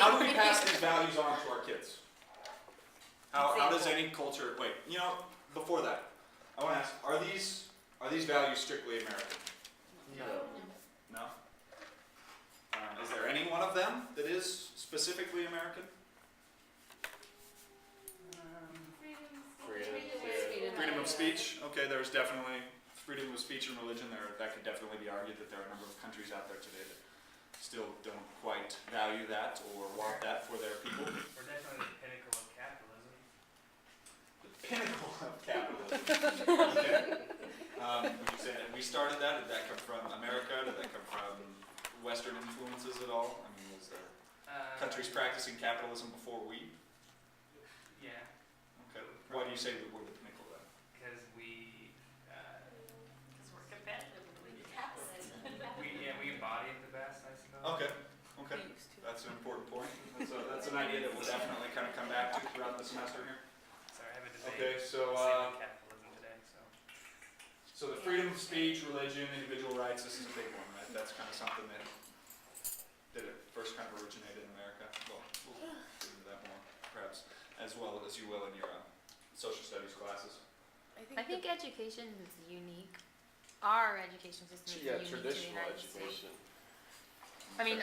how do we pass these values on to our kids? How does any culture, wait, before that, I want to ask, are these values strictly American? No. No? Is there any one of them that is specifically American? Freedom of speech. Okay, there's definitely freedom of speech and religion. That could definitely be argued that there are a number of countries out there today that still don't quite value that or want that for their people. We're definitely the pinnacle of capitalism. The pinnacle of capitalism. Okay. Would you say that we started that? Did that come from America? Did that come from Western influences at all? I mean, was there countries practicing capitalism before we? Yeah. Okay. Why do you say that we're the pinnacle then? Because we we're competitive. we embody it the best, I suppose. Okay. Okay. That's an important point. That's an idea that we'll definitely kind of come back to throughout the semester here. Sorry, I have a debate. Okay, so capitalism today, so the freedom of speech, religion, individual rights, this is a big one, right? That's kind of something that it first kind of originated in America. Well, we'll get into that more, perhaps, as well as you will in your social studies classes. I think education is unique. Our education system is unique to the Traditional United education. States. I mean,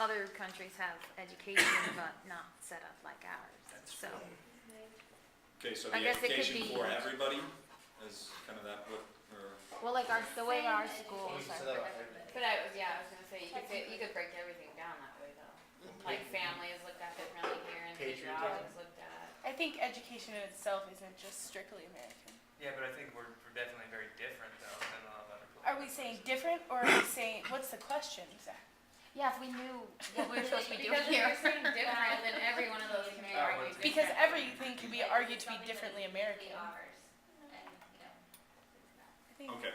other countries have education, but not set up like ours. So, Okay, so I the guess it could education be- for everybody is kind of that, or well, like the way our schools So are. that- But I was gonna say you could break everything down that way though. Like family is looked at differently here, and Patriotism. job is looked at. I think education in itself isn't just strictly American. Yeah, but I think we're definitely very different though than a lot of other places. Are we saying different, or are we saying, what's the question exactly? Yeah, if we knew what we were supposed to be doing Because if here. you're saying different, then every one of those can be argued different. Because everything can be argued to be differently American. I think okay.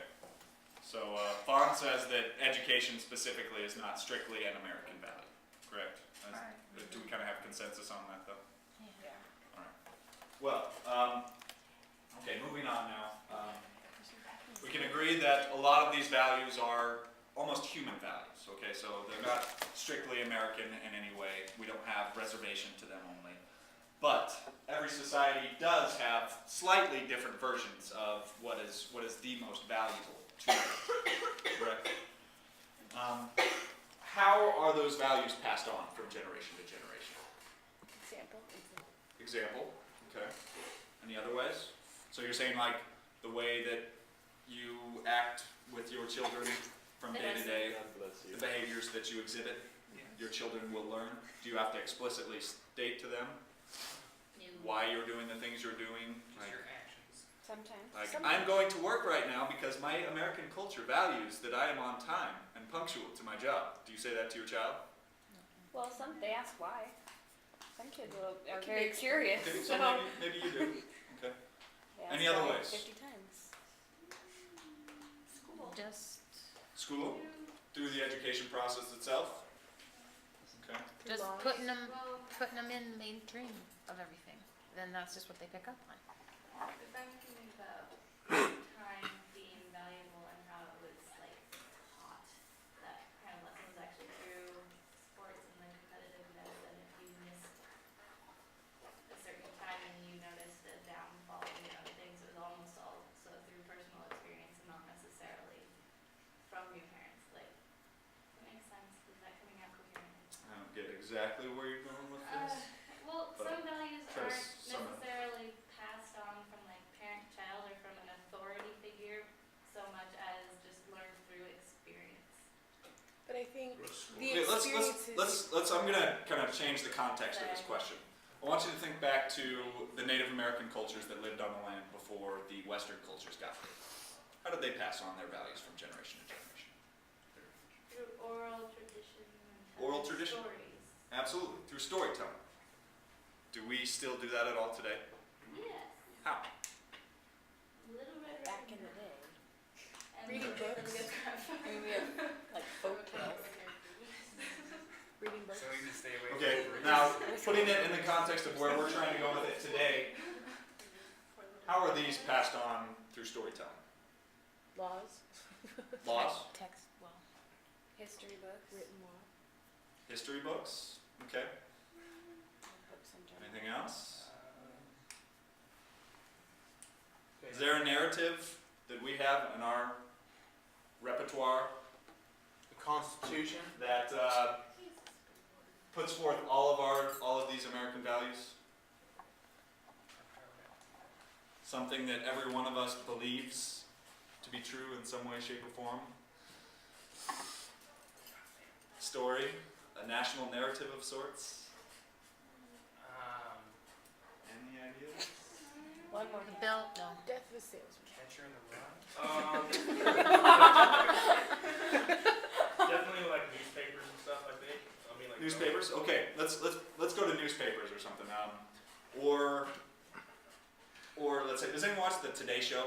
So Vaughn says that education specifically is not strictly an American value, correct? Do we kind of have consensus on that though? yeah. Well, okay, moving on now. We can agree that a lot of these values are almost human values, okay? So they're not strictly American in any way. We don't have reservation to them only. But every society does have slightly different versions of what is the most valuable to them, correct? How are those values passed on from generation to generation? Example. Example, okay. Any other ways? So you're saying like the way that you act with your children from day to day, the behaviors that you exhibit, your children will learn. Do you have to explicitly state to them why you're doing the things you're doing? Just your actions. Sometimes. Like, I'm going to work right now because my American culture values that I am on time and punctual to my job. Do you say that to your child? Well, they ask why. Some kids are Can very be curious. Okay, so maybe you do. Okay. they Any ask other why ways? 50 times. Just School? Through the education process itself? Okay. putting them in the mainstream of everything. Then that's just what they pick up on. If I'm thinking about time being valuable and how it was like taught, that kind of lesson was actually through sports and the competitiveness, and if you missed a certain time and you noticed a downfall in other things, it was almost also through personal experience and not necessarily from your parents. Like, that makes sense? Is that coming out coherently? I don't get exactly where you're going with this. Well, But some values try to aren't sum it up. necessarily passed on from like parent to child or from an authority figure so much as just learned through experience. But I think Okay, the let's experiences. I'm gonna kind of change the context of this question. I want you to think back to the Native American cultures that lived on the land before the Western cultures got here. How did they pass on their values from generation to generation? Through oral tradition and Oral telling tradition? stories. Absolutely, through storytelling. Do we still do that at all today? Yes. How? Little Red Back in Riding the day. Hood. And Reading the books. good stuff. I mean, we have like folk tales. Reading books. So we need to stay away Okay, from now putting it in the context of where we're trying to go with it today, how are these passed on through storytelling? Laws. Laws? Text, well, History books. Written law. History books? Okay. narrative that we have in our repertoire The Constitution. that puts forth all of these American values? Something that every one of us believes to be true in some way, shape, or form? Story, a national narrative of sorts? Any ideas? One more. The bill, no. Death of a salesman. Catcher in the Rye. Definitely like newspapers and stuff, I think. I mean, like Newspapers? Okay, let's go to newspapers or something. Or let's say, does anyone watch the Today Show?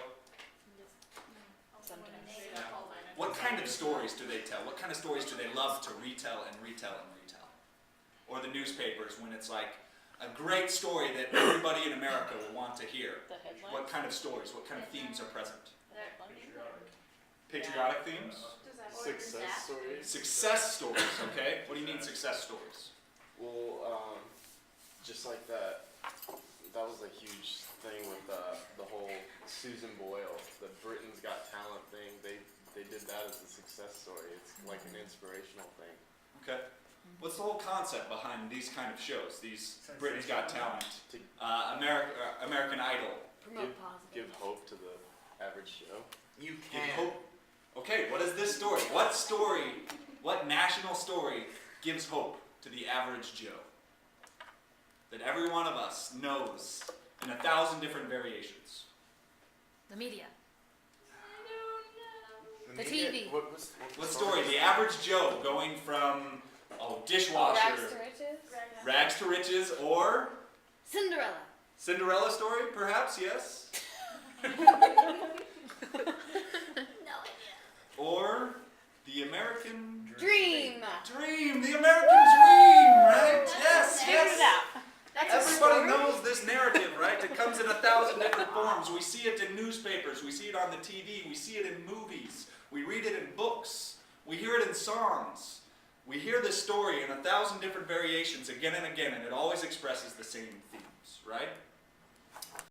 What kind of stories do they tell? What kind of stories do they love to retell and retell and retell? Or the newspapers when it's like a great story that everybody in America will want to hear. The headline. What kind of stories, what kind of themes are present? patriotic. Patriotic themes? Success stories. Success stories, okay? What do you mean success stories? Well, just like that was a huge thing with the whole Susan Boyle, the Britain's Got Talent thing. They did that as a success story. It's like an inspirational thing. Okay. What's the whole concept behind these kind of shows? These Britain's Got Talent, American Idol. Promote positive. Give hope to the average Joe. You Give hope. Okay, what is this story? What national story gives hope to the average Joe? That every one of us knows in 1,000 different variations. The media. The media- TV. What story? The average Joe going from, dishwasher, Rags to riches. rags to riches, or Cinderella. Cinderella story, perhaps, yes? Or the American Dream. dream, the American dream, right? Yes, Figure it yes. out. Everybody knows this narrative, right? It comes in 1,000 different forms. We see it in newspapers, we see it on the TV, we see it in movies, we read it in books, we hear it in songs. We hear this story in 1,000 different variations again and again, and it always expresses the same themes, right?